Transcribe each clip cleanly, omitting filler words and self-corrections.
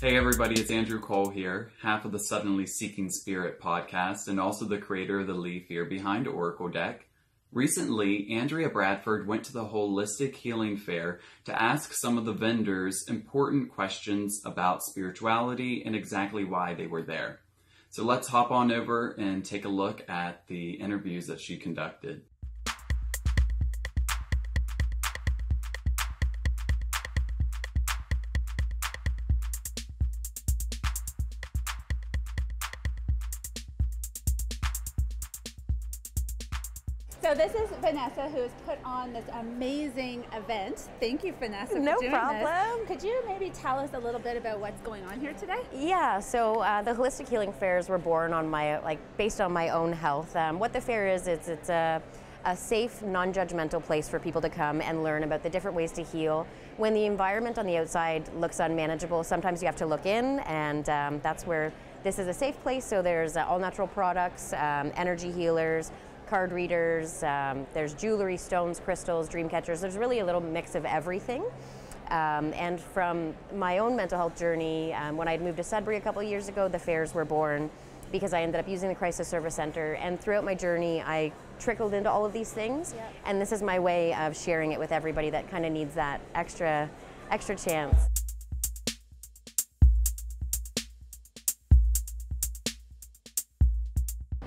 Hey everybody, it's Andrew Cole here, half of the Suddenly Seeking Spirit podcast and also the creator of the leaf here behind Oracle Deck. Recently, Andrea Bradford went to the Holistic Healing Fair to ask some of the vendors important questions about spirituality and exactly why they were there. So let's hop on over and take a look at the interviews that she conducted. So this is Vanessa, who has put on this amazing event. Thank you, Vanessa, for doing problem. this. Could you maybe tell us a little bit about what's going on here today? Yeah, so the Holistic Healing Fairs were born on based on my own health. What the fair is, it's a safe, non-judgmental place for people to come and learn about the different ways to heal. When the environment on the outside looks unmanageable, sometimes you have to look in, and that's where this is a safe place. So there's all natural products, energy healers, card readers, there's jewelry, stones, crystals, dream catchers. There's really a little mix of everything. And from my own mental health journey, when I'd moved to Sudbury a couple of years ago, the fairs were born because I ended up using the Crisis Service Center. And throughout my journey, I trickled into all of these things. Yep. And this is my way of sharing it with everybody that kind of needs that extra chance.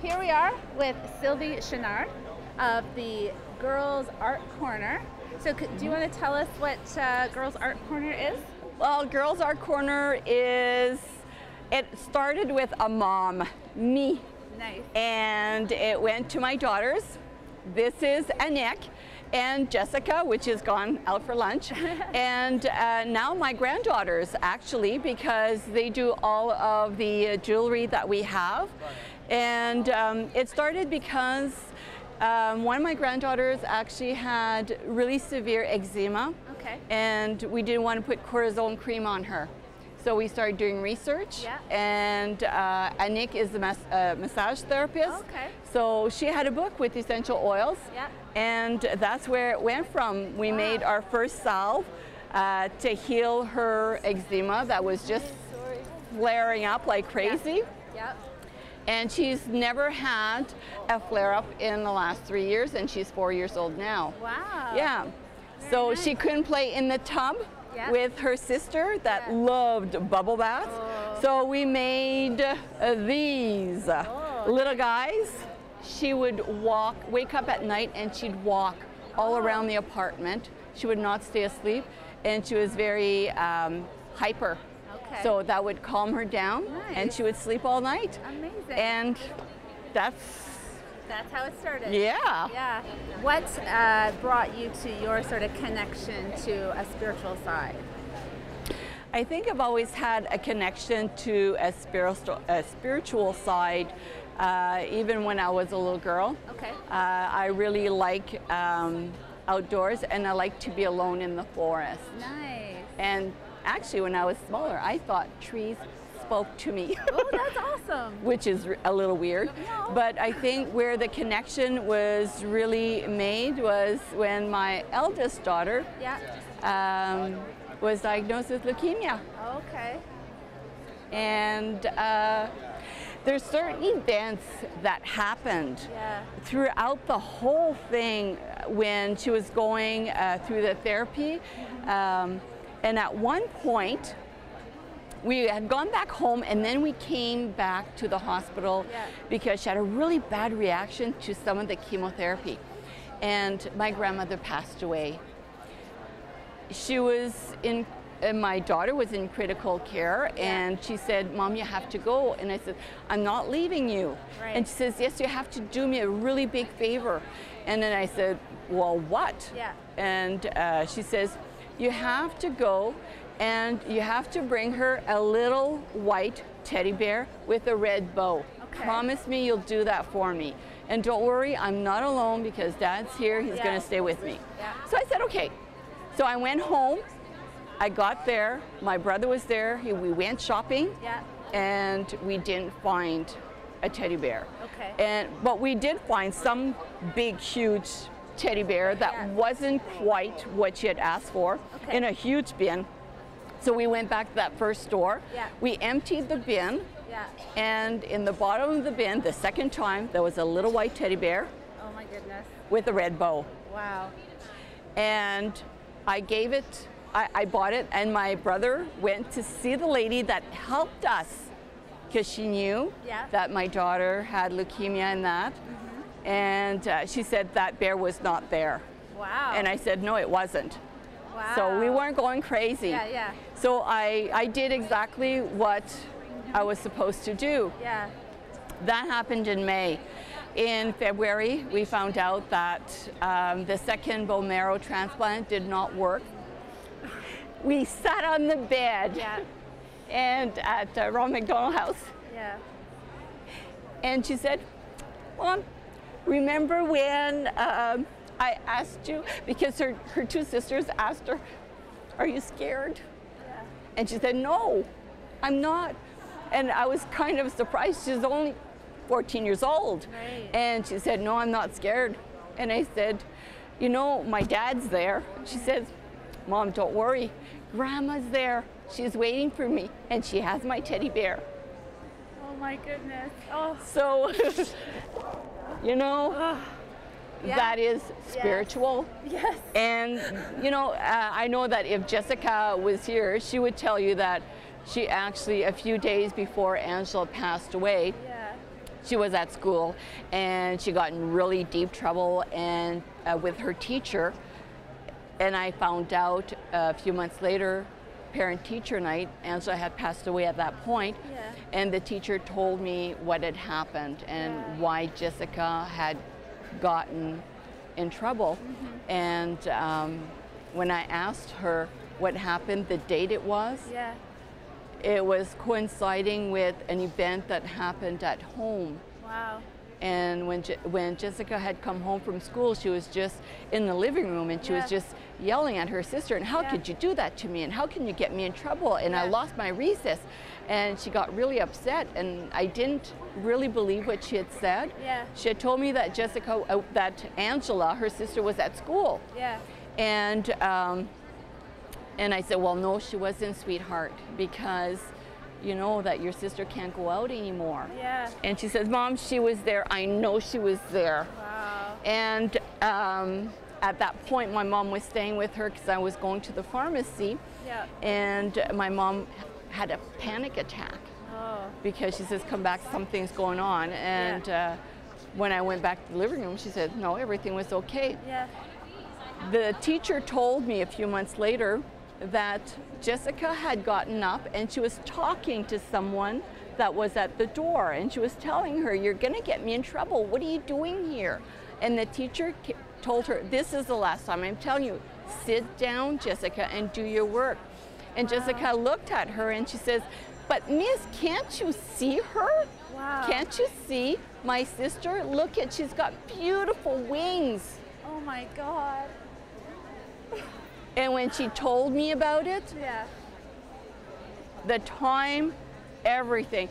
Here we are with Sylvie Chenard of the Girls Art Corner. So do you want to tell us what Girls Art Corner is? Well, Girls Art Corner it started with a mom, me. Nice. And it went to my daughters. This is Anik and Jessica, which has gone out for lunch. And now my granddaughters, actually, because they do all of the jewelry that we have. And it started because one of my granddaughters actually had really severe eczema. Okay. And we didn't want to put cortisone cream on her. So we started doing research. Yeah. And Anik is a massage therapist. Okay. So she had a book with essential oils. Yeah. And that's where it went from. We made our first salve to heal her eczema that was just flaring up like crazy. Yeah. And she's never had a flare-up in the last 3 years, and she's 4 years old now. Wow. Yeah. So nice. she couldn't play in the tub with her sister that loved bubble baths. Oh. So we made these little guys. She would wake up at night, and she'd walk all around the apartment. She would not stay asleep, and she was very hyper. Okay. So that would calm her down, and she would sleep all night. Amazing. And that's how it started. Yeah. Yeah. What brought you to your sort of connection to a spiritual side? I think I've always had a connection to a spiritual side, even when I was a little girl. Okay. I really like outdoors, and I like to be alone in the forest. Nice. And actually, when I was smaller, I thought trees spoke to me. Oh, that's awesome. Which is a little weird. No. But I think where the connection was really made was when my eldest daughter was diagnosed with leukemia. Okay. And there's certain events that happened throughout the whole thing when she was going through the therapy. And at one point, we had gone back home, and then we came back to the hospital because she had a really bad reaction to some of the chemotherapy. And my grandmother passed away. She was my daughter was in critical care, and she said, "Mom, you have to go." And I said, "I'm not leaving you." Right. And she says, "Yes, you have to do me a really big favor." And then I said, "Well, what?" Yeah. And she says, "You have to go, and you have to bring her a little white teddy bear with a red bow. Okay. Promise me you'll do that for me. And don't worry, I'm not alone because Dad's here. He's going to stay with me." Yeah. So I said, okay. So I went home. I got there. My brother was there. We went shopping. Yeah. And we didn't find a teddy bear. Okay. But we did find some big, huge teddy bear that wasn't quite what she had asked for in a huge bin So we went back to that first store. Yeah. We emptied the bin. Yeah. And in the bottom of the bin, the second time, there was a little white teddy bear. Oh my goodness. With a red bow. Wow. And I gave it, I bought it, and my brother went to see the lady that helped us because she knew that my daughter had leukemia and that. And she said that bear was not there. Wow. And I said, no, it wasn't. Wow. So we weren't going crazy. Yeah, yeah. So I did exactly what I was supposed to do. Yeah. That happened in May. In February, we found out that the second bone marrow transplant did not work. We sat on the bed and at Ron McDonald House. Yeah. And she said, Mom, remember when I asked you, because her two sisters asked her, are you scared? Yeah. And she said, no, I'm not. And I was kind of surprised. She's only 14 years old. Right. And she said, no, I'm not scared. And I said, you know, my dad's there. She says, Mom, don't worry. Grandma's there. She's waiting for me. And she has my teddy bear. Oh my goodness. Oh. So, you know, that is spiritual. Yes. And, you know, I know that if Jessica was here, she would tell you that she actually, a few days before Angela passed away, she was at school and she got in really deep trouble and with her teacher. And I found out a few months later, parent-teacher night, Angela had passed away at that point. And the teacher told me what had happened and why Jessica had gotten in trouble. And when I asked her what happened, the date it was, it was coinciding with an event that happened at home. Wow. And when Jessica had come home from school, she was just in the living room and she was just yelling at her sister, and how could you do that to me? And how can you get me in trouble? And I lost my recess. And she got really upset, and I didn't really believe what she had said. She had told me that that Angela, her sister, was at school. And I said, well, no, she wasn't, sweetheart, because you know that your sister can't go out anymore. And she says, Mom, she was there. I know she was there. Wow. And at that point, my mom was staying with her because I was going to the pharmacy. And my mom had a panic attack because she says, come back, something's going on. And when I went back to the living room, she said, no, everything was okay. The teacher told me a few months later that Jessica had gotten up and she was talking to someone that was at the door, and she was telling her, you're going to get me in trouble. What are you doing here? And the teacher told her, this is the last time I'm telling you, sit down, Jessica, and do your work. And Jessica looked at her and she says, but Miss, can't you see her? Can't you see my sister? Look at, she's got beautiful wings. Oh my God. And when she told me about it, the time, everything.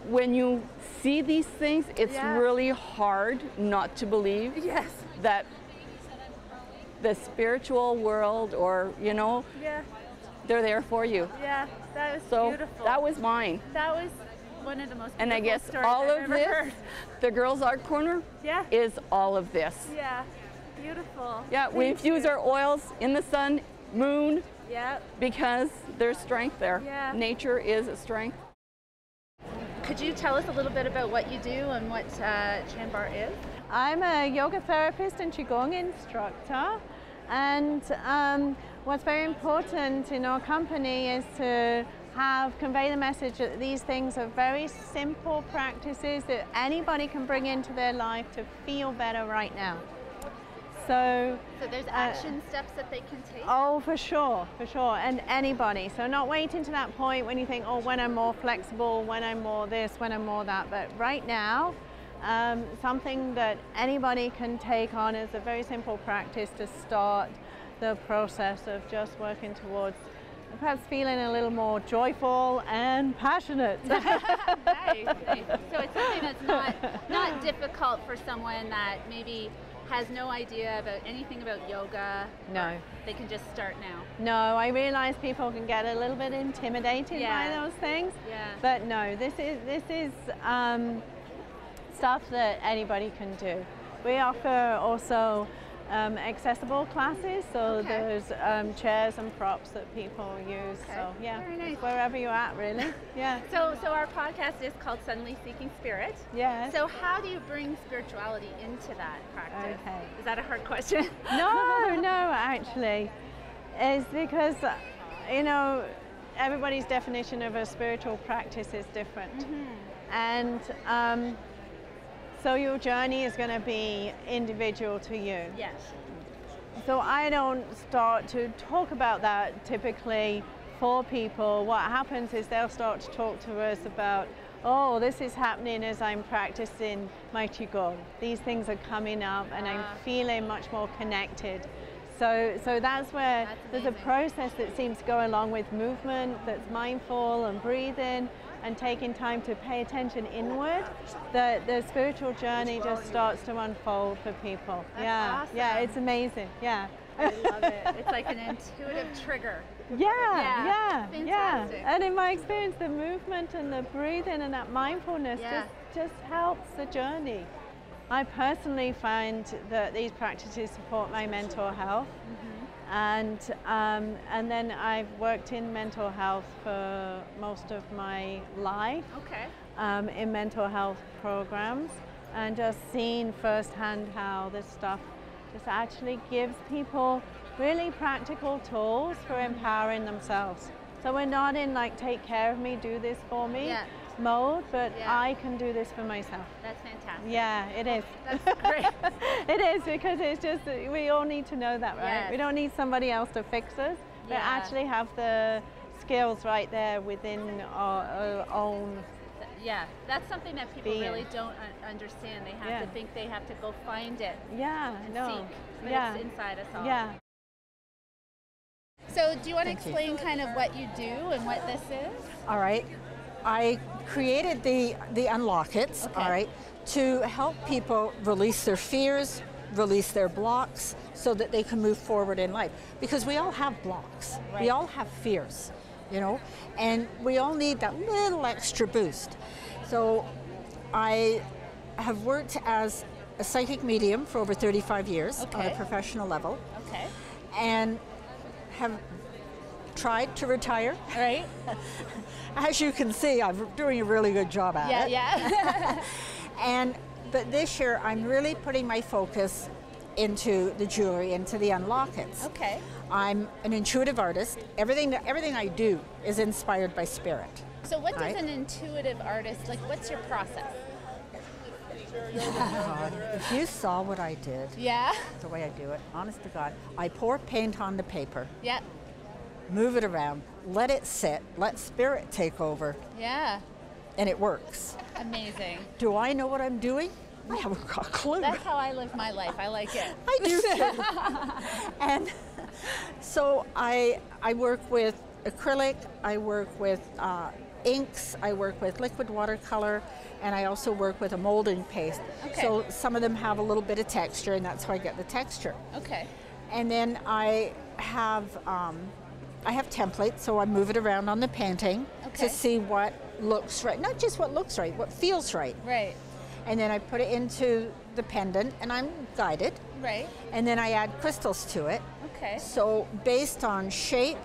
When you see these things, it's really hard not to believe that the spiritual world, or, you know, they're there for you. That was so beautiful. That was mine. That was one of the most beautiful and I guess stories all I've of ever this, heard. the Girls Art Corner, is all of this. Beautiful. We infuse our oils in the sun, moon, because there's strength there. Nature is a strength. Could you tell us a little bit about what you do and what Chanbar is? I'm a yoga therapist and Qigong instructor, and what's very important in our company is to convey the message that these things are very simple practices that anybody can bring into their life to feel better right now. So there's action steps that they can take? Oh, for sure, and anybody. So not waiting to that point when you think, oh, when I'm more flexible, when I'm more this, when I'm more that, but right now, something that anybody can take on as a very simple practice to start the process of just working towards perhaps feeling a little more joyful and passionate. Nice. So it's something that's not difficult for someone that maybe has no idea about anything about yoga, No. they can just start now. No, I realize people can get a little bit intimidated by those things. Yeah. But no, this is stuff that anybody can do. We offer also accessible classes, so there's chairs and props that people use. Okay. So yeah, Very nice. wherever you're at, really. Yeah. So our podcast is called Suddenly Seeking Spirit. Yeah. So how do you bring spirituality into that practice? Okay. Is that a hard question? No, actually, it's because everybody's definition of a spiritual practice is different, and so your journey is going to be individual to you. Yes. So I don't start to talk about that typically for people. What happens is they'll start to talk to us about, oh, this is happening as I'm practicing my Qigong. These things are coming up and I'm feeling much more connected. So that's where there's a process that seems to go along with movement that's mindful and breathing and taking time to pay attention inward. The spiritual journey just starts to unfold for people. That's awesome. Yeah, it's amazing. Yeah. I love it. It's like an intuitive trigger. Yeah. Fantastic. And in my experience, the movement and the breathing and that mindfulness just helps the journey. I personally find that these practices support my mental health, and then I've worked in mental health for most of my life. Okay. In mental health programs, and just seen firsthand how this stuff just actually gives people really practical tools for empowering themselves. So we're not in like take care of me, do this for me mode, but I can do this for myself. That's fantastic. Yeah, it is. That's great. It is, because it's just, we all need to know that, right? Yes. We don't need somebody else to fix us, but actually have the skills right there within our own. Yeah, that's something that people being. really don't understand. They have to think they have to go find it Yeah, and no. seek, but Yeah. it's inside us all. Yeah. So do you want to explain kind of what you do and what this is? All right. I created the Unlock It's, all right, to help people release their fears, release their blocks, so that they can move forward in life. Because we all have blocks. We all have fears, and we all need that little extra boost. So I have worked as a psychic medium for over 35 years on a professional level. Okay. And have tried to retire. Right. As you can see, I'm doing a really good job at it. Yeah. But this year, I'm really putting my focus into the jewelry, into the Unlock It's. Okay. I'm an intuitive artist. Everything I do is inspired by spirit. So what does an intuitive artist, like what's your process? If you saw what I did, the way I do it, honest to God, I pour paint on the paper, move it around, let it sit, let spirit take over, and it works. Amazing. Do I know what I'm doing? I haven't got a clue. That's how I live my life. I like it. I do too. And so I work with acrylic, I work with inks, I work with liquid watercolor, and I also work with a molding paste. Okay. So some of them have a little bit of texture, and that's how I get the texture. Okay. And then I have templates, so I move it around on the painting to see what looks right. Not just what looks right, what feels right. Right. And then I put it into the pendant, and I'm guided. Right. And then I add crystals to it. Okay. So based on shape,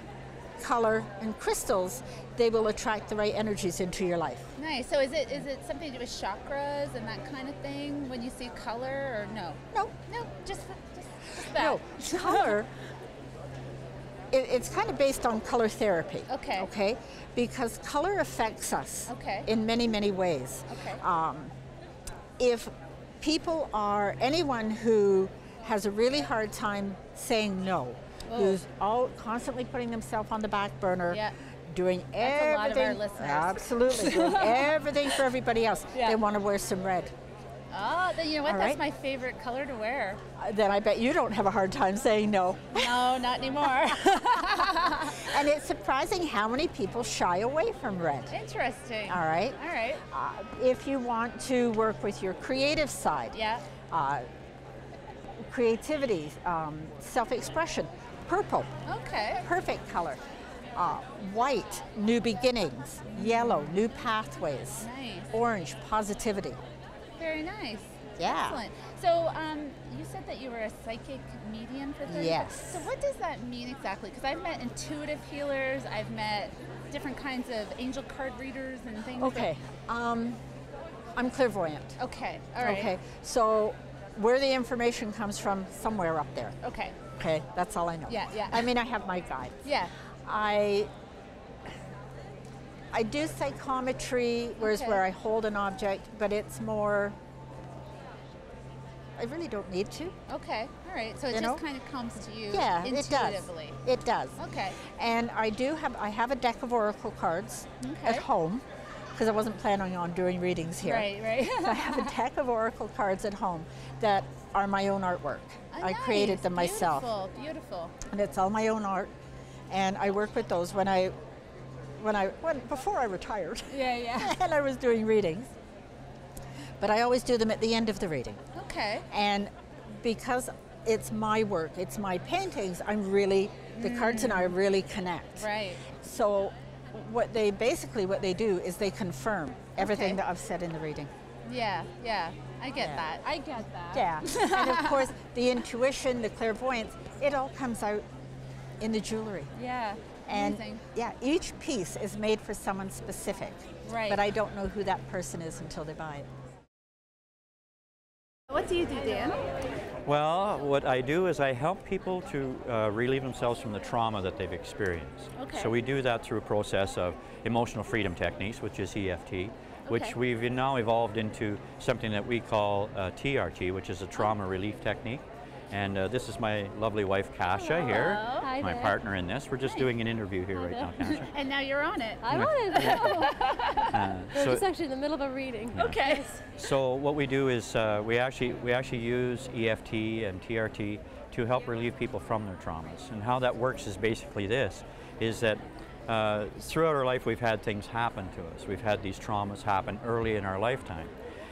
color, and crystals, they will attract the right energies into your life. Nice. So is it something to do with chakras and that kind of thing when you see color, or no? No. No, just that. No, color, it's kind of based on color therapy. Okay. Okay? Because color affects us Okay. in many, many ways. Okay. If people are anyone who has a really hard time saying no, who's constantly putting themselves on the back burner, doing That's everything. a lot of our listeners. Absolutely, doing everything for everybody else. They want to wear some red. Oh, then you know what? All That's right. my favorite color to wear. Then I bet you don't have a hard time saying no. No, not anymore. And it's surprising how many people shy away from red. Interesting. All right. All right. If you want to work with your creative side, creativity, self-expression. Purple, Okay. perfect color. White, new beginnings. Yellow, new pathways. Nice. Orange, positivity. Very nice. Yeah. Excellent. So you said that you were a psychic medium for 30 Yes. So what does that mean exactly? Because I've met intuitive healers, I've met different kinds of angel card readers and things. Okay. I'm clairvoyant. Okay. All right. Okay. So where the information comes from, somewhere up there. Okay. Okay. That's all I know. Yeah, yeah. I mean, I have my guides. Yeah. I do psychometry, whereas Okay. where I hold an object, but it's more, I really don't need to. Okay. All right. So it You just know? kind of comes to you Yeah, it does. intuitively. It does. Okay. And I have a deck of oracle cards Okay. at home, because I wasn't planning on doing readings here. Right, right. So I have a deck of oracle cards at home that are my own artwork. Oh, I created nice. them myself. Beautiful, beautiful. And it's all my own art. And I work with those before I retired. Yeah, yeah. And I was doing readings. But I always do them at the end of the reading. Okay. And because it's my work, it's my paintings, the cards and I really connect. Right. So what they do is they confirm everything Okay. that I've said in the reading. Yeah, yeah. I get Yeah. that. I get that. Yeah. And of course, the intuition, the clairvoyance, it all comes out in the jewelry. Yeah. And Amazing. yeah, each piece is made for someone specific. Right. But I don't know who that person is until they buy it. What do you do, Dan? Well, what I do is I help people to relieve themselves from the trauma that they've experienced. Okay. So we do that through a process of emotional freedom techniques, which is EFT, which Okay. we've now evolved into something that we call TRT, which is a trauma relief technique. And this is my lovely wife, Kasia, here, Hello. Hi my there. partner in this. We're just doing an interview here right now, Kasia. And now you're on it. I wanted to know. We're so- just actually in the middle of a reading. Okay. So what we do is we actually use EFT and TRT to help relieve people from their traumas. And how that works is basically this, is that throughout our life we've had things happen to us. We've had these traumas happen early in our lifetime.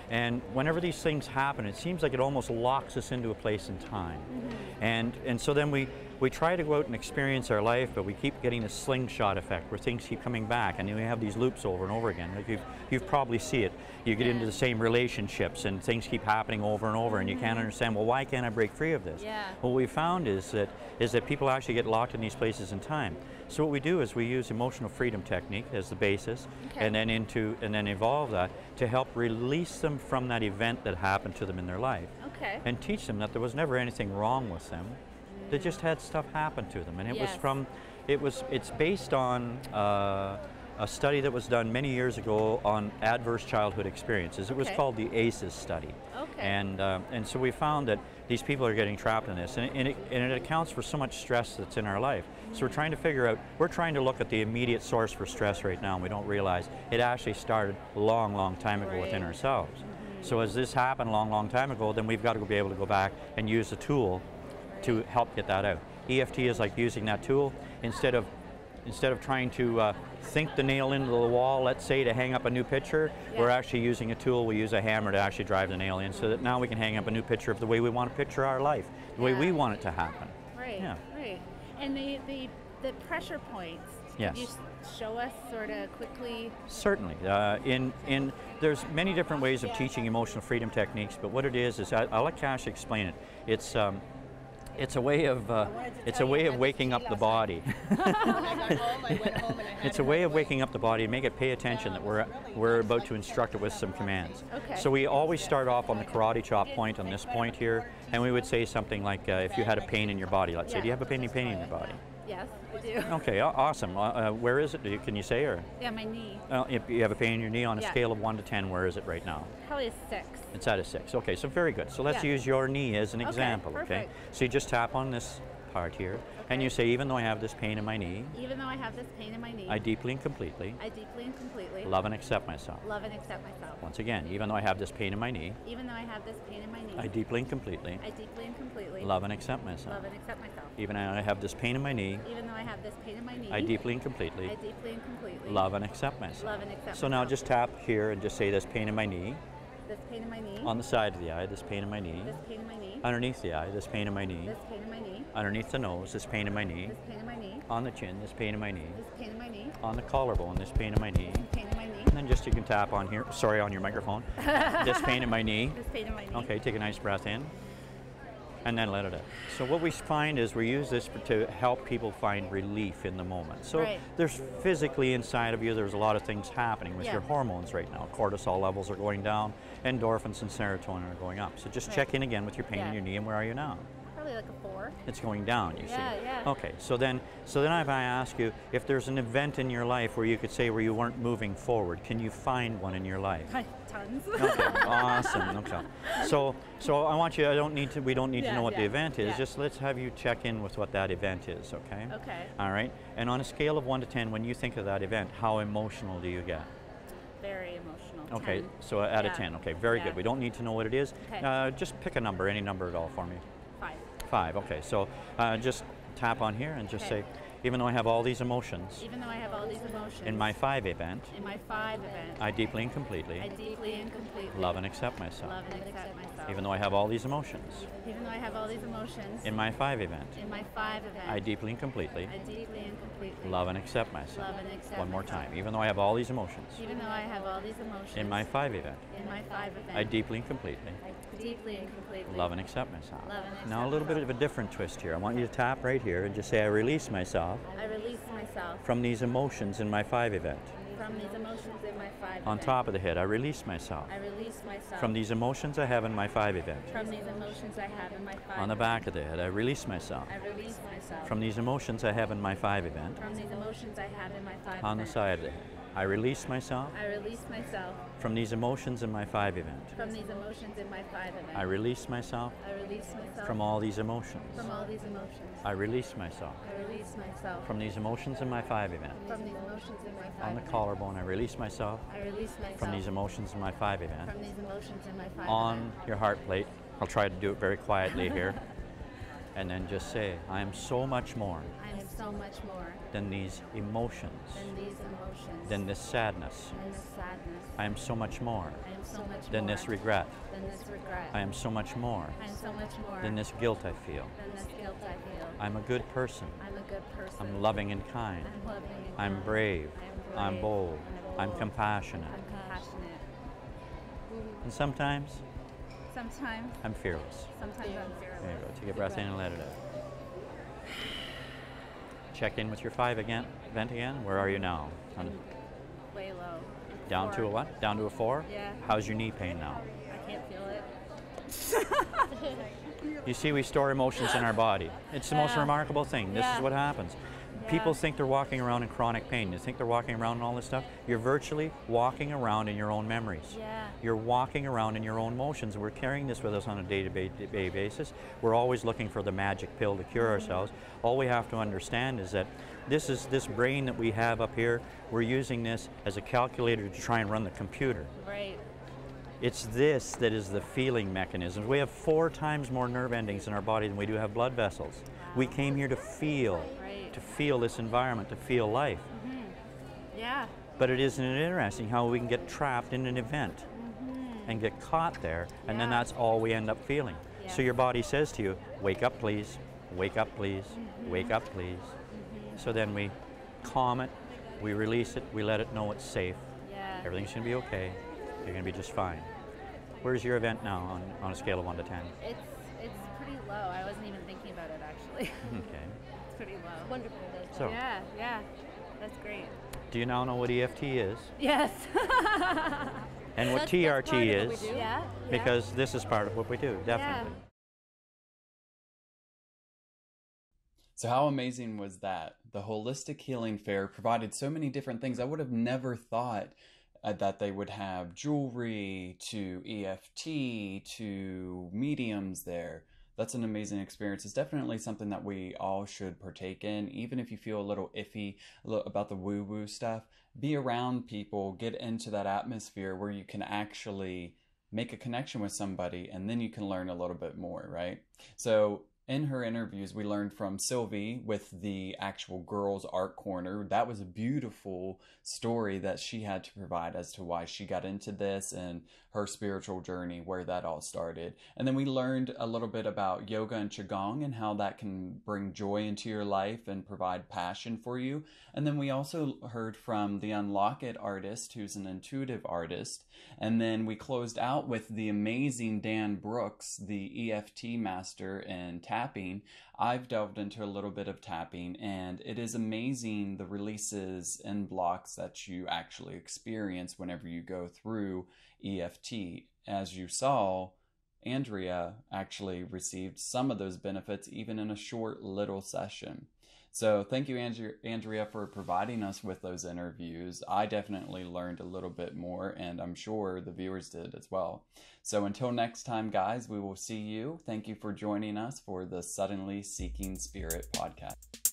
And whenever these things happen, it seems like it almost locks us into a place in time. And so then we try to go out and experience our life, but we keep getting a slingshot effect where things keep coming back, and then we have these loops over and over again. Like you've probably see it. You get into the same relationships and things keep happening over and over, and you can't understand, well, why can't I break free of this? Yeah. What we found is that people actually get locked in these places in time. So what we do is we use emotional freedom technique as the basis, Okay. and then evolve that to help release them from that event that happened to them in their life, Okay. and teach them that there was never anything wrong with them. They just had stuff happen to them, and it's based on a study that was done many years ago on adverse childhood experiences. It was Okay. called the ACEs study. Okay. And so we found that these people are getting trapped in this, and it accounts for so much stress that's in our life. So we're trying to look at the immediate source for stress right now, and we don't realize it actually started a long, long time ago within Right. ourselves. So as this happened a long, long time ago, then we've got to be able to go back and use the tool to help get that out. EFT is like using that tool instead of trying to sink the nail into the wall, let's say, to hang up a new picture. We're actually using a tool. We use a hammer to actually drive the nail in, so that now we can hang up a new picture of the way we want to picture our life, the way we want it to happen. Right. Yeah. Right. And the pressure points. Yes. Could you show us sort of quickly? Certainly. There's many different ways of teaching emotional freedom techniques, but what it is I'll let Kasia explain it. It's a way of waking up the body. It's a way of waking up the body and make it pay attention that we're about to instruct it with some commands. Okay. So we always start off on the karate chop point, on this point here, and we would say something like, if you had a pain in your body, let's say, do you have a pain in your body? Yes, I do. Okay, awesome. Where is it? Can you say, or? Yeah, my knee. If you have a pain in your knee on a Yeah. scale of 1 to 10, where is it right now? Probably a 6. It's at a 6. Okay, so very good. So let's Yeah. use your knee as an Okay, example, okay? perfect. So you just tap on this part here, and you say, even though I have this pain in my knee, Even though I have this pain in my knee, I deeply and completely I deeply and completely love and accept myself. love and accept myself. Once again, even though I have this pain in my knee, Even though I have this pain in my knee, I deeply and completely I deeply and completely love and accept myself. love and accept myself. Even though I have this pain in my knee, Even though I have this pain in my knee, I deeply and completely I deeply and completely love and accept myself. love and accept So now myself. just tap here and just say this pain in my knee, This pain in my knee, on the side of the eye, this pain in my knee. this pain in my knee, Underneath the eye, this pain in my knee. This pain in my knee. Underneath the nose, this pain in my knee. This pain in my knee. On the chin, this pain in my knee. This pain in my knee. On the collarbone, this pain in my knee. This pain in my knee. And then just you can tap on here, sorry, on your microphone. This pain in my knee. This pain in my knee. Okay, take a nice breath in. And then let it out. So what we find is we use this to help people find relief in the moment. So Right. there's physically inside of you, there's a lot of things happening with Yeah. your hormones right now. Cortisol levels are going down, endorphins and serotonin are going up. So just Right. check in again with your pain Yeah. in your knee, and where are you now? Probably like a 4. It's going down, you Yeah, see. yeah. Okay, so then if I ask you, if there's an event in your life where you could say where you weren't moving forward, can you find one in your life? Tons. Okay, awesome. Okay. So I want you, we don't need to know what the event is, yeah. just let's have you check in with what that event is, okay? Okay. All right, and on a scale of 1 to 10, when you think of that event, how emotional do you get? Very emotional. Okay, 10. so out of Yeah. 10, okay, very Yeah. good. We don't need to know what it is. Okay. Just pick a number, any number at all for me. 5. 5, okay, so just tap on here and just Okay. say, even though I have all these emotions, Even though I have all these emotions. in my 5 event, in my 5 event. I deeply and completely I deeply and completely love and accept myself. love and accept myself. Even though I have all these emotions, Even though I have all these emotions. in my 5 event, in my 5 event. I deeply and completely I deeply and completely love and accept myself. love and accept One more myself. time. Even though I have all these emotions, Even though I have all these emotions. in my 5 event, in my 5 event. I deeply and completely I deeply and completely love and accept myself. Love and accept Now a little bit of a different twist here. I want you to tap right here and just say, I release myself I release myself from these emotions in my 5 event. from these emotions in my 5 On event. top of the head, I release myself I release myself from these emotions I have in my 5 event. from these emotions I have in my 5 On the back of the head, I release myself I release myself from these emotions I have in my 5 event. from these emotions I have in my 5 On the event. side of the head, I release myself I release myself from these emotions in my 5 event. from these emotions in my 5 event. I release myself I release myself from all these emotions. from all these emotions. I release myself I release myself from these emotions in my 5 event. from these emotions in my 5 On the event. collarbone, I release myself I release myself from these emotions in my 5 event. from these emotions in my 5 On event. your heart plate, I'll try to do it very quietly here. And then just say, I am so much more I am so much more than these emotions, than these emotions, than this sadness. than this sadness. I am so much more I am so much than more this regret. than this regret. I am so much more I am so much more than this guilt I feel. than this guilt I feel. I'm a good person. I'm a good person. I'm loving and kind. I'm loving and I'm kind. brave. I'm brave. bold. I'm bold. compassionate. I'm compassionate. And sometimes Sometimes, I'm fearless. sometimes I'm fearless. There you go. Take a breath in and let it out. Check in with your 5 again. Vent again. Where are you now? Way low. Down to a 4. what? Down to a 4? Yeah. How's your knee pain now? I can't feel it. You see, we store emotions in our body. It's the most Yeah. remarkable thing. This Yeah. is what happens. People think they're walking around in chronic pain. They think they're walking around in all this stuff. You're virtually walking around in your own memories. Yeah. You're walking around in your own emotions. We're carrying this with us on a day-to-day basis. We're always looking for the magic pill to cure ourselves. All we have to understand is that this brain that we have up here, we're using this as a calculator to try and run the computer. Right. It's this that is the feeling mechanism. We have 4 times more nerve endings in our body than we do have blood vessels. We came here to feel this environment, to feel life. Yeah. But it isn't it interesting how we can get trapped in an event and get caught there, and then Yeah. that's all we end up feeling. Yeah. So your body says to you, wake up please, wake up please, wake up please. So then we calm it, we release it, we let it know it's safe. Yeah. Everything's gonna be okay. You're gonna be just fine. Where's your event now on a scale of 1 to 10? It's pretty low. I wasn't even thinking about it actually. Okay. It's pretty low. Wonderful. So, Yeah, yeah. That's great. do you now know what EFT is? Yes. And what That's TRT part of what we is? do. Yeah. Because this is part of what we do, definitely. So how amazing was that? The Holistic Healing Fair provided so many different things. I would have never thought that they would have jewelry to EFT to mediums there. That's an amazing experience. It's definitely something that we all should partake in, even if you feel a little iffy about the woo-woo stuff. Be around people, get into that atmosphere where you can actually make a connection with somebody, and then you can learn a little bit more, right? So In her interviews, we learned from Sylvie with the actual girls' art corner. That was a beautiful story that she had to provide as to why she got into this and her spiritual journey, where that all started. And then we learned a little bit about yoga and qigong and how that can bring joy into your life and provide passion for you. And then we also heard from the Unlock It artist, who's an intuitive artist. And then we closed out with the amazing Dan Brooks, the EFT master and tapping. I've delved into a little bit of tapping, and it is amazing the releases and blocks that you actually experience whenever you go through EFT. As you saw, Andrea actually received some of those benefits even in a short little session. So thank you, Andrea, for providing us with those interviews. I definitely learned a little bit more, and I'm sure the viewers did as well. So until next time, guys, we will see you. Thank you for joining us for the Suddenly Seeking Spirit podcast.